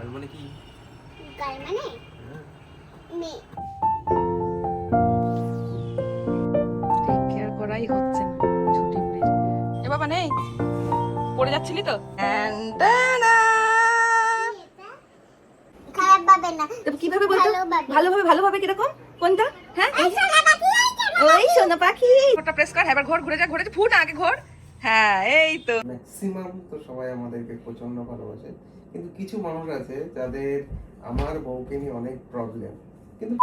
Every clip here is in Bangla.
গাল মানে কি? গাল মানে মেয়ে। টেক কেয়ার করাই হচ্ছে না ছুটি বুড়ির। এ বাবা নেই, পড়ে যাচ্ছিলি তো। খারাপ ভাবে না, কিভাবে বলতো? ভালোভাবে ভালোভাবে কিরকম? কোনটা? হ্যাঁ ওই সোনা পাখি। ওটা প্রেস কর, এবার ঘোর, ঘুরে যা, ঘুরে যা, ফুট আগে ঘোর। হ্যাঁ এই তো। ম্যাক্সিমাম তো সবাই আমাদেরকে প্রচন্ড ভালোবাসে, কিন্তু কিছু মানুষ আছে যাদের আমার বউকে নিয়ে অনেক প্রবলেম। কিন্তু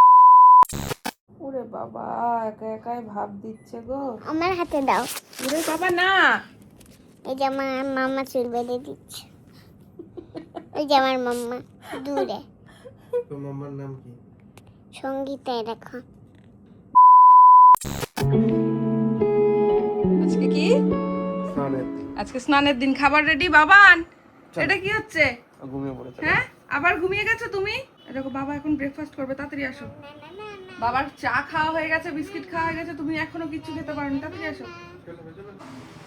ওরে বাবা, একা একাই ভাব দিচ্ছে গো। আমার হাতে দাও। ওরে বাবা না। এই যে আমার মামা চুল বেঁধে দিচ্ছে। ওই যে আমার মাম্মা দূরে। তোর মাম্মার নাম কি? সঙ্গীতা, দেখো। আজকে কি? স্নানের। আজকে স্নানের দিন। খাবার রেডি বাবান? চল। এটা কি হচ্ছে? ঘুমিয়ে পড়েছে। হ্যাঁ আবার ঘুমিয়ে গেছো তুমি? দেখো বাবা এখন ব্রেকফাস্ট করবে, তাড়াতাড়ি আসো। বাবার চা খাওয়া হয়ে গেছে, বিস্কিট খাওয়া হয়ে গেছে, তুমি এখনো কিচ্ছু খেতে পারোনি, তাড়াতাড়ি আসো।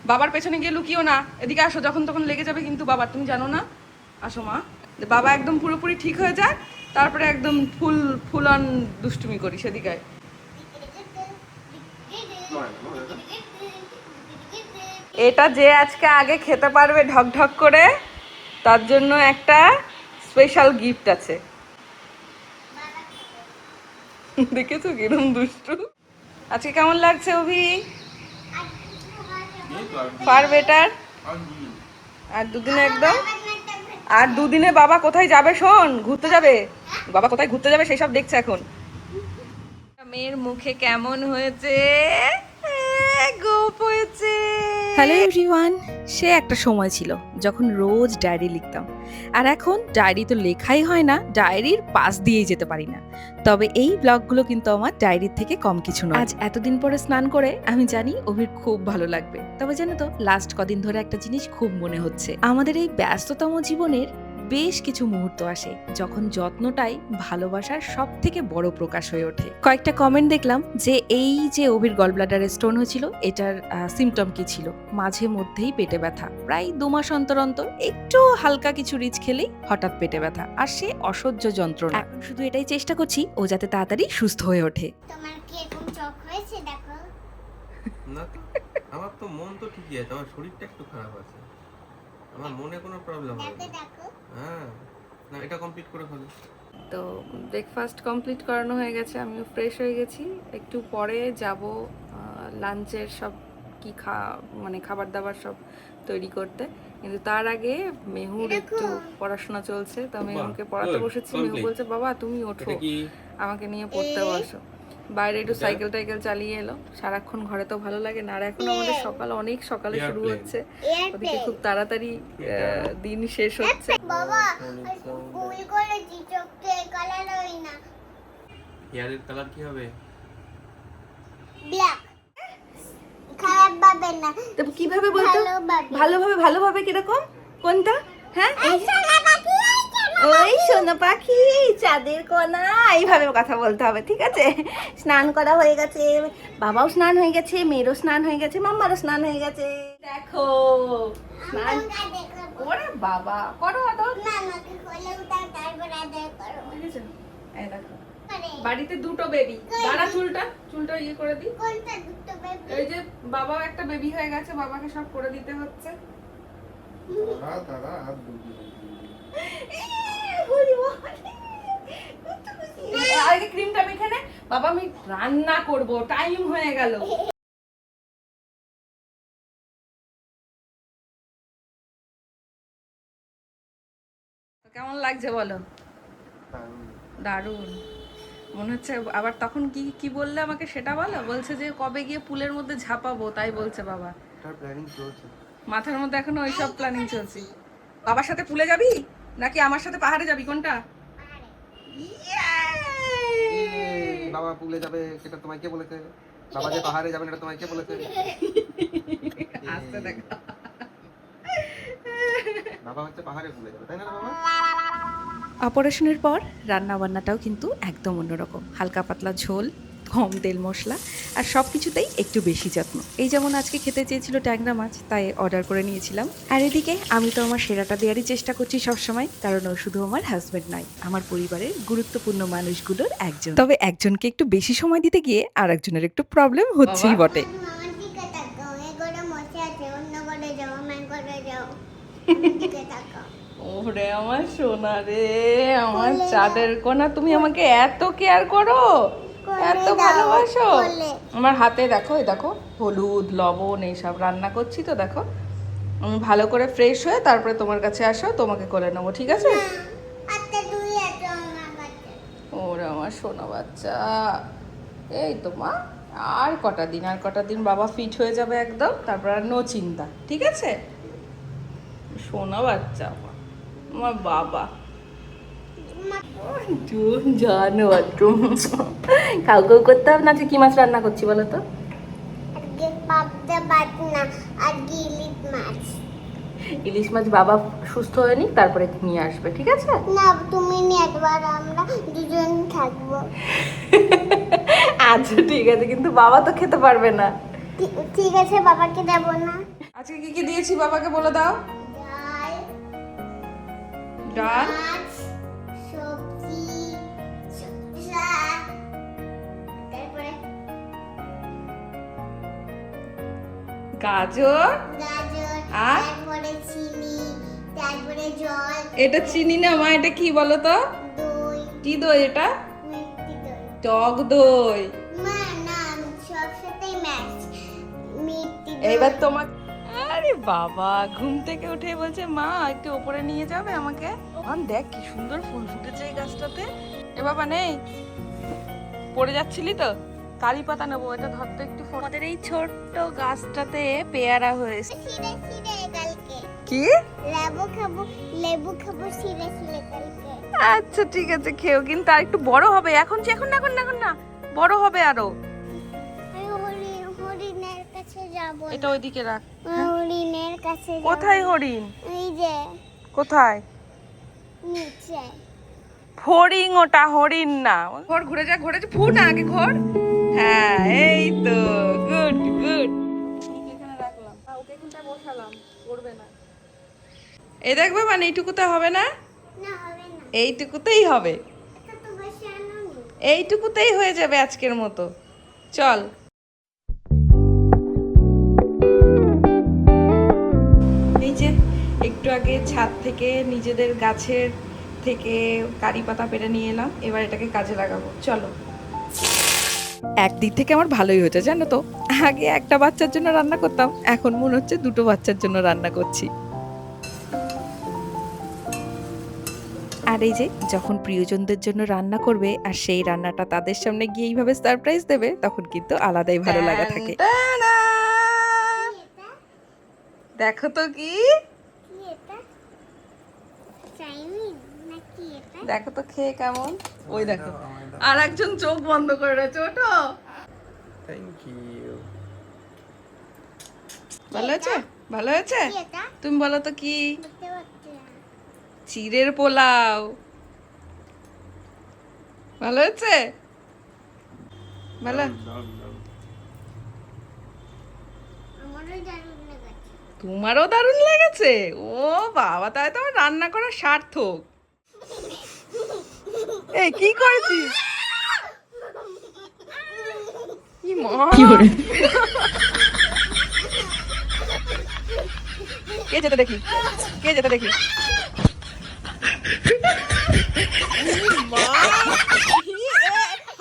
বাবার পেছনে গিয়ে লুকিও না, এদিকে আসো, যখন তখন লেগে যাবে কিন্তু বাবার, তুমি জানো না। আসো মা, বাবা একদম পুরোপুরি ঠিক হয়ে যায়, তারপরে একদম ফুল অন দুষ্টুমি করি সেদিকে। এটা যে আজকে আগে খেতে পারবে ঢক ঢক করে, তার জন্য একটা স্পেশাল গিফট আছে। দেখেছো কিরম দুষ্টু। আজকে কেমন লাগছে অভি? Far better. আর দুদিনে একদম, আর দুদিনে বাবা কোথায় যাবে শোন? ঘুরতে যাবে। বাবা কোথায় ঘুরতে যাবে সেই সব দেখছে এখন। মেয়ের মুখে কেমন হয়েছে? গোপ হয়েছে। Hello everyone. সে একটা সময় ছিল যখন রোজ ডায়েরি লিখতাম, আর এখন ডায়েরি তো লেখাই হয় না, ডায়েরির পাশ দিয়েই যেতে পারি না। তবে এই ব্লগগুলো কিন্তু আমার ডায়েরির থেকে কম কিছু নয়। আজ এতদিন পরে স্নান করে আমি জানি অভির খুব ভালো লাগবে। তবে জানো তো, লাস্ট কদিন ধরে একটা জিনিস খুব মনে হচ্ছে, আমাদের এই ব্যস্ততম জীবনের বেশ কিছু মুহূর্ত আসে যখন যত্নটাই ভালোবাসার সব থেকে বড় প্রকাশ হয়ে ওঠে। কয়েকটা কমেন্ট দেখলাম যে এই যে অভির গল ব্লাডারে স্টোন হয়েছিল, এটার সিমটম কি ছিল? মাঝে মধ্যেই পেটে ব্যথা, প্রায় 2 মাস অন্তর অন্তর একটু হালকা কিছু রিচ খেলেই হঠাৎ পেটে ব্যথা, আর সে অসহ্য যন্ত্রণা। এখন শুধু এটাই চেষ্টা করছি ও যাতে তাড়াতাড়ি সুস্থ হয়ে ওঠে। তোমার কি এরকম চোখ হয়েছে? দেখো। না তো, আমার তো মন তো ঠিকই আছে, আমার শরীরটা একটু খারাপ আছে। আমার মনে কোনো প্রবলেম হবে দেখো না। দেখো। হ্যাঁ, না এটা কমপ্লিট করে ফেলো। তো ব্রেকফাস্ট কমপ্লিট করানো হয়ে গেছে, আমিও ফ্রেশ হয়ে গেছি। একটু পরে যাব লাঞ্চের সব কি মানে খাবার দাবার সব তৈরি করতে, কিন্তু তার আগে মেহুর একটু পড়াশোনা চলছে, তো মেহুকে পড়াতে বসেছি। মেহু বলছে বাবা তুমি ওঠো, আমাকে নিয়ে পড়তে বসো। বাইরে একটু সাইকেল টাইকেল চালিয়ে এলো, সারাক্ষণ ঘরে তো ভালো লাগে না। আর এখন আমাদের সকাল অনেক সকালে শুরু হচ্ছে, ওদিকে খুব তাড়াতাড়ি দিন শেষ হচ্ছে। বাবা ভুল করেছি, চোখে কালার হয় না। হেয়ারের কালার কি হবে? ব্ল্যাক। খারাপ ভাবে না, তো কিভাবে বলতো? ভালোভাবে ভালোভাবে কিরকম? কোনটা? হ্যাঁ ওই সোনা পাখি, চাঁদের কোনা, এইভাবে কথা বলতে হবে, ঠিক আছে? স্নান করা হয়ে গেছে, বাবাও স্নান হয়ে গেছে, মেয়েরও স্নান হয়ে গেছে, মাম্মারও স্নান হয়ে গেছে। দেখো স্নান। ওরে বাবা, করো আদর। মামাকে কোলে উঠাও, তারপর আদর করো। দেখেছো? এই দেখো, বাড়িতে দুটো বেবি। দাঁড়া, চুলটা ইয়ে করে দিই। কোনটা দুটো বেবি? এই যে বাবাও একটা বেবি হয়ে গেছে, বাবাকে সব করে দিতে হচ্ছে। দাঁড়া হাত দুটো। আগে ক্রিমটা মেখে নে বাবা, আমি রান্না করব, টাইম হয়ে গেল। কেমন লাগছে বলো? দারুণ। মনে হচ্ছে আবার তখন কি কি বললে আমাকে সেটা বলো। বলছে যে কবে গিয়ে পুলের মধ্যে ঝাঁপাবো, তাই বলছে বাবা। তার প্ল্যানিং চলছে। মাথার মধ্যে এখনো ওইসব প্ল্যানিং চলছে। বাবার সাথে পুলে যাবি নাকি আমার সাথে পাহাড়ে যাবি, কোনটা? বাবা পুলে যাবে সেটা তোমায় কে বলেছে? বাবা যে পাহাড়ে যাবেন এটা তোমায় কে বলেছে? আসতে দেখো, বাবা হচ্ছে পাহাড়ে পুলে যাবে, তাই না বাবা? অপারেশনের পর রান্না বান্নাটাও কিন্তু একদম অন্যরকম। হালকা পাতলা ঝোল, কম তেল মশলা আর সব কিছুতেই একটু বেশি যত্ন। এই যেমন আজকে খেতে চেয়েছিল ট্যাংরা মাছ, তাই অর্ডার করে নিয়েছিলাম। আর এদিকে আমি তো আমার সেরাটা দেওয়ারই চেষ্টা করছি সবসময়, কারণ ও শুধু আমার হাজব্যান্ড নয়, আমার পরিবারের গুরুত্বপূর্ণ মানুষগুলোর একজন। তবে একজনকে একটু বেশি সময় দিতে গিয়ে আর একজনের একটু প্রবলেম হচ্ছেই বটে। মামার দিকে তাকাও, এ ঘরে মশা আছে, অন্য ঘরে যাও, আমার ঘরে যাও, দিকে তাকাও। ওরে আমার সোনা রে, আমার কোলে চাঁদের কোনা, তুমি আমাকে এত কেয়ার করো, কোলে এত দাও, ভালোবাসো। কোলে। আমার হাতে দেখো, এই দেখো হলুদ লবণ এইসব রান্না করছি তো, দেখো আমি ভালো করে ফ্রেশ হয়ে তারপরে তোমার কাছে আসো, তোমাকে কোলে নেবো, ঠিক আছে? আচ্ছা তুই এত আমার কাছে। ওরে আমার সোনা বাচ্চা, এই তো মা, আর কটা দিন বাবা ফিট হয়ে যাবে একদম, তারপর আর নো চিন্তা, ঠিক আছে? সোনা বাচ্চা আমার বাবা। জানো কাউ কাউ করতে হবে না। কি মাছ রান্না করছি বলো তো? আজকে পাবদা বাটনা আর ইলিশ মাছ। ইলিশ মাছ বাবা সুস্থ হয়নি, তারপরে নিয়ে আসবে, ঠিক আছে? না তুমি নিয়ে একবার, আমরা দুজন থাকবো। আচ্ছা ঠিক আছে, কিন্তু বাবা তো খেতে পারবে না। ঠিক আছে, বাবাকে দেব না। আজকে কি কি দিয়েছি বাবাকে বলে দাও। ডাল, ডাল, মাছ, সবজি, শসা, তারপরে গাজর, গাজর, আর? তারপরে চিনি, তারপরে জল, এটা চিনি না মা, এটা কি বলো তো? দই, কি দই এটা? মিষ্টি দই। টক দই। মা না, সব সাথেই ম্যাচ, মিষ্টি দই। এইবার তোমার, আরে বাবা ঘুম থেকে উঠে বলছে মা একটু উপরে নিয়ে যাবে আমাকে। দেখ কি সুন্দর ফুল ফুটেছে এই গাছটাতে। এ বাবা নেই, পড়ে যাচ্ছিলি তো? কারি পাতা নেবো, এটা ধরতে একটু। আমাদের এই ছোট্ট গাছটাতে পেয়ারা হয়েছে। ছিঁড়ে ছিঁড়ে কালকে কি? লেবু খাবো ছিঁড়ে ছিঁড়ে কালকে। আচ্ছা ঠিক আছে, খেও, কিন্তু আর একটু বড় হবে। এখন না, বড় হবে আরো। আমি হরিণের কাছে যাবো। এটা ওইদিকে রাখ। হরিণের কাছে যাবো। কোথায় হরিণ? এই যে কোথায়? নিচে। ফড়িং, ওটা হরিণ না। ঘর ঘুরে যা, ঘুরে যা, ফু না আগে ঘর। হ্যাঁ এই তো, গুড গুড। এখানে রাখলাম, ওকে এখানটা বসালাম, পড়বে না। এই দেখবে মানে এইটুকুতে হবে না, না হবে না, এইটুকুতেই হবে, এটা তো বেশি আনোনি। এইটুকুতেই হয়ে যাবে আজকের মতো। চল। এই যে একটু আগে ছাদ থেকে নিজেদের গাছের থেকে কারি পাতা পেরে নিয়ে এলাম, এবার এটাকে কাজে লাগাবো, চলো। একদিক থেকে আমার ভালোই হয়েছে জানো তো, আগে একটা বাচ্চার জন্য রান্না করতাম, এখন মনে হচ্ছে দুটো বাচ্চার জন্য রান্না করছি। আর এই যে যখন প্রিয়জনদের জন্য রান্না করবে আর সেই রান্নাটা তাদের সামনে গিয়ে এইভাবে সারপ্রাইজ দেবে, তখন কিন্তু আলাদাই ভালো লাগা থাকে। দেখো তো কি, কি এটা? চাইনিজ নাকি এটা? দেখো তো খেয়ে কেমন। ওই দেখো আর একজন চোখ বন্ধ করে রয়েছে, ওটো। Thank you. ভালো হয়েছে, ভালো হয়েছে। কি এটা? তুমি বলো তো কি? বুঝতে পারছি না। চিড়ের পোলাও। ভালো হয়েছে, ভালো। আমারও দারুণ লেগেছে। তোমারও দারুণ লেগেছে। ও বাবা, তাই তো আমার রান্না করা সার্থক। এই কি করেছিস? কি মা, কে যেতে দেখি, কে যেতে দেখি।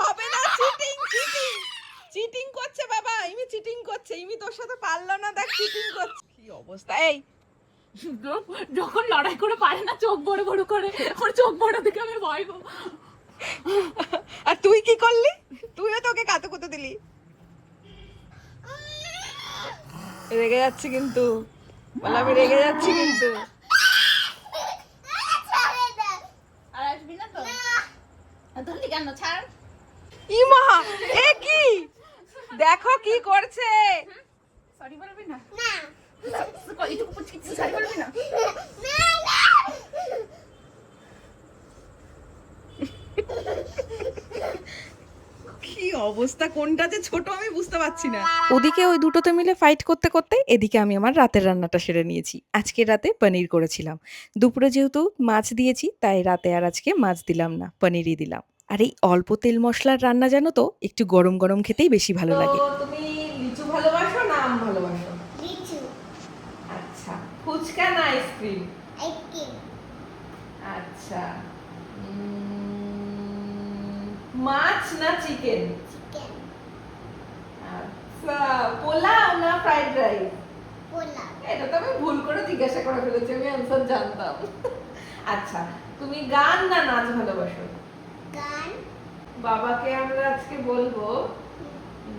হবে না, চিটিং চিটিং চিটিং করছে বাবা, ইমি চিটিং করছে, ইমি তোর সাথে পারলো না, দেখ চিটিং করছে। কি অবস্থা এই, যখন লড়াই করে পারে না, চোখ বড় বড় করে, আমার চোখ বড় দেখে আমি ভয় পাবো। আর তুই কি করলি? তুইও তোকে কাতুকুতু দিলি। রেগে যাচ্ছি কিন্তু, বলে আমি রেগে যাচ্ছি কিন্তু। আর আসবি না তো? ধরলি কেন? ছাড়। ইমা, এ কি? দেখো কি করছে। সরি বলবি না? না এইটুকু পুচকি সরি বলবি না? কি অবস্থা কোনটা যে ছোট আমি বুঝতে পারছি না। ওদিকে ওই দুটোতে মিলে ফাইট করতে করতে এদিকে আমি আমার রাতের রান্নাটা সেরে নিয়েছি। আজকে রাতে পনির করেছিলাম। দুপুরে যেহেতু মাছ দিয়েছি তাই রাতে আর আজকে মাছ দিলাম না, পনিরই দিলাম। আর এই অল্প তেল মশলার রান্না জানো তো একটু গরম গরম খেতেই বেশি ভালো লাগে। তুমি লিচু ভালোবাসো না আম ভালোবাসো? লিচু আচ্ছা, ফুচকা না আইসক্রিম? আইসক্রিম আচ্ছা, মাছ না চিকেন? চিকেন আচ্ছা, পোলাও না ফ্রাইড রাইস? পোলাও এটা তো আমি ভুল করে জিজ্ঞাসা করে ফেলেছি, আমি আনসার জানতাম। আচ্ছা, তুমি গান না নাচ ভালোবাসো? গান বাবাকে আমরা আজকে বলবো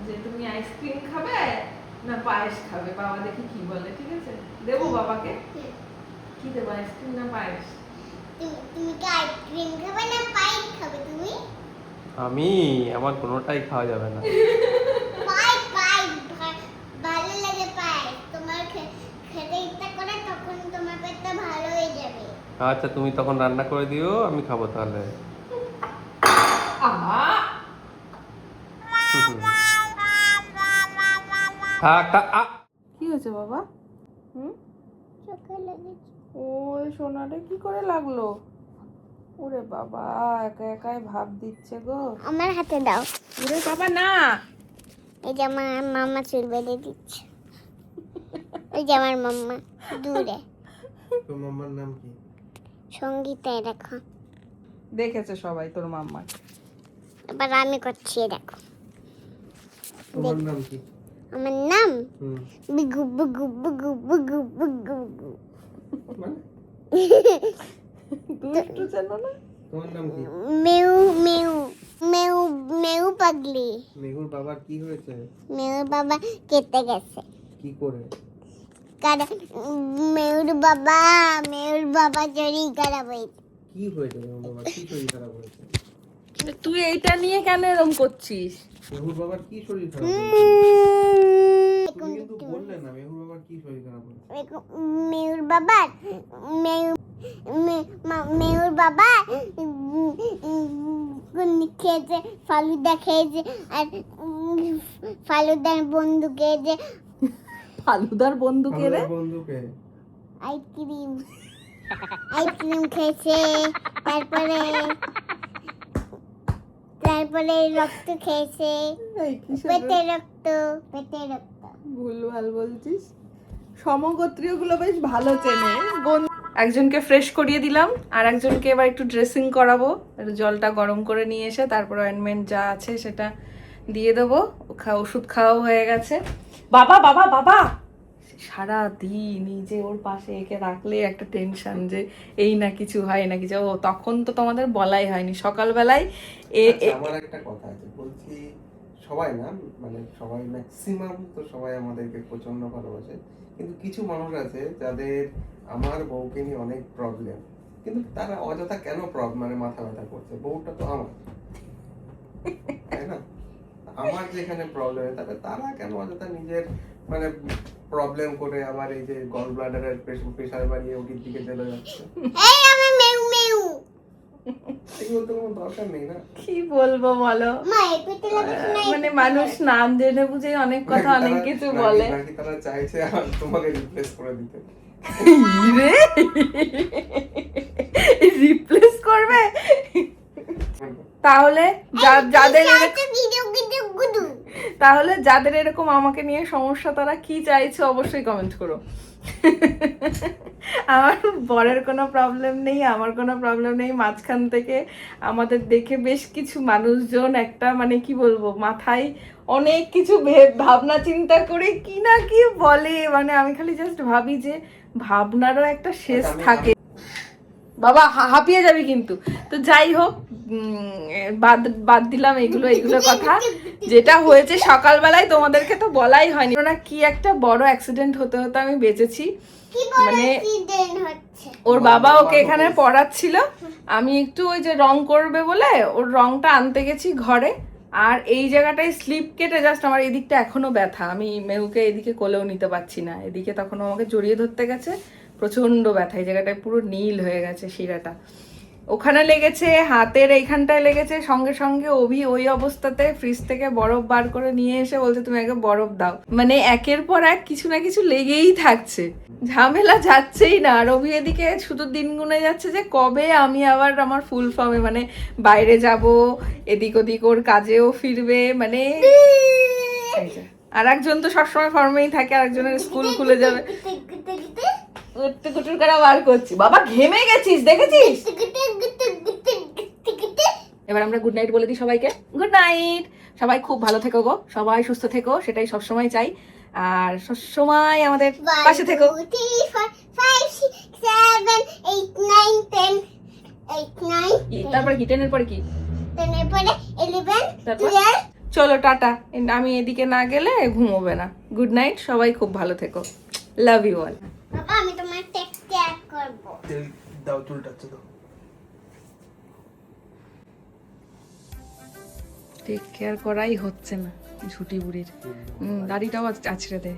যে তুমি আইসক্রিম খাবে না পায়েস খাবে, বাবা দেখি কি বলে, ঠিক আছে? দেবো বাবাকে? কি দেবো, আইসক্রিম না পায়েস? তুমি কি আইসক্রিম খাবে না পায়েস খাবে? তুমি আমার কোনোটাই খাওয়া যাবে না। পায়েস পায়েস ভালো লাগে পায়েস। তোমার খেতে ইচ্ছা করে তখন তোমার পেটটা ভালো হয়ে যাবে। আচ্ছা, তুমি তখন রান্না করে দিও, আমি খাবো তাহলে। আহা, কি হয়েছে বাবা? চোখে লেগেছে। ওই সোনারে কি করে লাগলো? ওরে বাবা, একা একাই ভাব দিচ্ছে গো। আমার হাতে দাও। ওরে বাবা না, এই যে আমার মামা চুল বেঁধে দিচ্ছে। ওই যে আমার মাম্মা দূরে। তোর মাম্মার নাম কি? সঙ্গীতা দেখো। দেখেছে সবাই তোর মাম্মা। এবার আমি করছি দেখো। তোমার নাম কি? আমার নাম বিগু বিগু বিগু বিগু বিগু বিগু। মানে দুষ্টু জানো না? তোমার নাম কি? মেউ মেউ মেউ মেউ পাগলি। মেহুর বাবার কি হয়েছে? মেউর বাবা কেটে গেছে। কি করে? কারণ মেউর বাবা শরীর খারাপ হয়েছে। কি হয়েছে মেহুর বাবার? কি শরীর খারাপ হয়েছে? তুই এইটা নিয়ে কেন এরকম করছিস? মেহুর বাবার কি শরীর খারাপ হয়েছে? তুমি কিন্তু বললে না মেহুর বাবার কি শরীর খারাপ হয়েছে। মেউর বাবার মেউর বাবা খেয়েছে, ফালুদা খেয়েছে, আর ফালুদার বন্ধু খেয়েছে। ফালুদার বন্ধুকে রে? বন্ধুকে আইসক্রিম খেয়েছে, তারপরে রক্ত খেয়েছে। পেটে রক্ত। ভুলভাল বলছিস। সমগোত্রীয় গুলো বেশ ভালো চেনে। একজনকে ফ্রেশ করিয়ে দিলাম, আর একজনকে এবার একটু ড্রেসিং করাবো। একটু জলটা গরম করে নিয়ে এসে তারপর অয়েন্টমেন্ট যা আছে সেটা দিয়ে দেবো। ওষুধ খাওয়াও হয়ে গেছে। বাবা বাবা বাবা, সারা দিন এই যে ওর পাশে একে রাখলে একটা টেনশন যে এই না কিছু হয় না কিছু। ও তখন তো তোমাদের বলাই হয়নি সকালবেলায়। আমার একটা কথা আছে, বলছি সবাই না, মানে সবাই ম্যাক্সিমাম তো সবাই আমাদেরকে প্রচন্ড ভালোবাসে, কিন্তু কিছু মানুষ আছে যাদের আমার বউকে নিয়ে অনেক প্রবলেম, কিন্তু তারা অযথা কেন মানে মাথা ব্যথা করছে? বউটা তো আমার, তাই না? আমার যেখানে প্রবলেম, তাহলে তারা কেন অযথা নিজের মানে প্রবলেম করে আবার এই যে গল ব্লাডারের প্রেশার বাড়িয়ে ওটির দিকে চলে যাচ্ছে? এই আমার মেউ মেউ। এগুলো তো কোনো দরকার নেই না। কি বলবো বলো, মা এই পেটে লাগছে না? মানে মানুষ নাম জেনে বুঝে অনেক কথা অনেক কিছু বলে। নাকি তারা চাইছে আর তোমাকে রিপ্লেস করে দিতে? রে রিপ্লেস করবে? তাহলে যাদের এরকম আমাকে নিয়ে সমস্যা তারা কি চাইছে অবশ্যই কমেন্ট করো। আমার বরের কোনো প্রবলেম নেই, আমার কোনো প্রবলেম নেই। মাঝখান থেকে আমাদের দেখে বেশ কিছু মানুষজন একটা মানে কি বলবো মাথায় অনেক কিছু ভাবনা চিন্তা করে কি না কি বলে, মানে আমি খালি জাস্ট ভাবি যে ভাবনারও একটা শেষ থাকে। বাবা হাঁপিয়ে যাবি কিন্তু। তো যাই হোক, বাদ দিলাম এগুলো কথা। যেটা হয়েছে সকালবেলায় তোমাদেরকে তো বলাই হয়নি না, কি একটা বড় অ্যাক্সিডেন্ট হতে হতে আমি বেঁচেছি। মানে ওর বাবা ওকে এখানে পড়াচ্ছিল, আমি একটু ওই যে রং করবে বলে ওর রংটা আনতে গেছি ঘরে, আর এই জায়গাটায় স্লিপ কেটে জাস্ট আমার এদিকটা এখনো ব্যথা। আমি মেহুকে এদিকে কোলেও নিতে পারছি না, এদিকে তখন আমাকে জড়িয়ে ধরতে গেছে, প্রচন্ড ব্যথা। এই জায়গাটায় পুরো নীল হয়ে গেছে শিরাটা। ওখানে লেগেছে, হাতের এইখানটায় লেগেছে, সঙ্গে সঙ্গে অভি ওই অবস্থাতে ফ্রিজ থেকে বরফ বার করে নিয়ে এসে বলছে তুমি আগে বরফ দাও। মানে একের পর এক কিছু না কিছু লেগেই থাকছে, ঝামেলা যাচ্ছেই না। আর অভি এদিকে শুধু দিন গুনে যাচ্ছে যে কবে আমি আবার আমার ফুল ফর্মে মানে বাইরে যাব, এদিক ওদিক ওর কাজেও ফিরবে, মানে এই যে। আর একজন তো সবসময় ফর্মেই থাকে, আরেকজনের স্কুল খুলে যাবে। উঠতে কুটুর করা বার করছি, বাবা ঘেমে গেছিস দেখেছিস। এবার আমরা গুড নাইট বলে দিই সবাইকে। গুড নাইট, সবাই খুব ভালো থেকো গো, সবাই সুস্থ থেকো, সেটাই সবসময় চাই। আর সবসময় আমাদের পাশে থেকো। 1 2 3 4 5 6 7 8 9 10 8 9 তারপরে কি 10 এর পরে কি? 10 এর পরে 11 তারপর? 12 চলো টাটা, আমি এদিকে না গেলে ঘুমোবে না। গুড নাইট, সবাই খুব ভালো থেকো, লাভ ইউ অল। বাবা আমি তোমার টেক কেয়ার করব। তেল দাও, চুলটাচ্ছে দাও। টেক কেয়ার করাই হচ্ছে না ঝুটি বুড়ির। দাড়িটাও আছড়ে দে।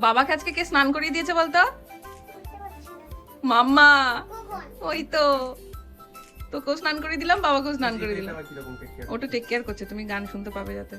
বাবাকে আজকে কে স্নান করিয়ে দিয়েছে বলতো? মাম্মা। ওই তো, তোকেও স্নান করিয়ে দিলাম, বাবাকেও স্নান করিয়ে দিলাম। এটা কিরকম take care? ওটা টেক কেয়ার করছে, তুমি গান শুনতে পাবে যাতে।